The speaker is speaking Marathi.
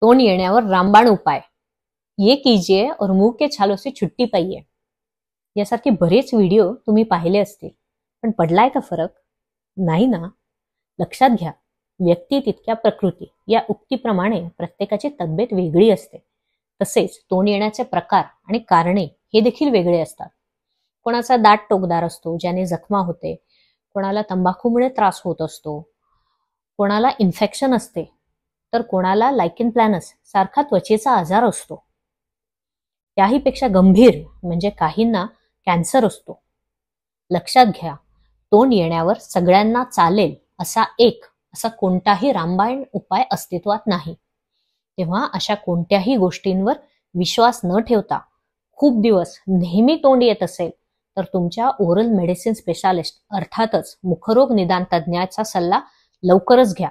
तोंड येण्यावर रामबाण उपाय, ये कीजिए और मुंह के छालों से छुट्टी पाइये. यासारखे बरेच व्हिडिओ तुम्ही पाहिले असतील, पण पडलाय का फरक? नाही ना. लक्षात घ्या, व्यक्ती तितक्या प्रकृती या उक्तीप्रमाणे प्रत्येकाची तब्येत वेगळी असते. तसेच तोंड येण्याचे प्रकार आणि कारणे हे देखील वेगळे असतात. कोणाचा दाट टोकदार असतो, ज्याने जखमा होते. कोणाला तंबाखूमुळे त्रास होत असतो. कोणाला इन्फेक्शन असते, तर कोणाला लायकेन प्लॅनस सारखा त्वचेचा आजार असतो. त्याहीपेक्षा गंभीर म्हणजे काहींना कॅन्सर असतो. लक्षात घ्या, तोंड येण्यावर सगळ्यांना चालेल असा कोणताही रामबाण उपाय अस्तित्वात नाही. तेव्हा अशा कोणत्याही गोष्टींवर विश्वास न ठेवता खूप दिवस नेहमी तोंड येत असेल तर तुमच्या ओरल मेडिसिन स्पेशालिस्ट अर्थातच मुखरोग निदान तज्ज्ञाचा सल्ला लवकरच घ्या.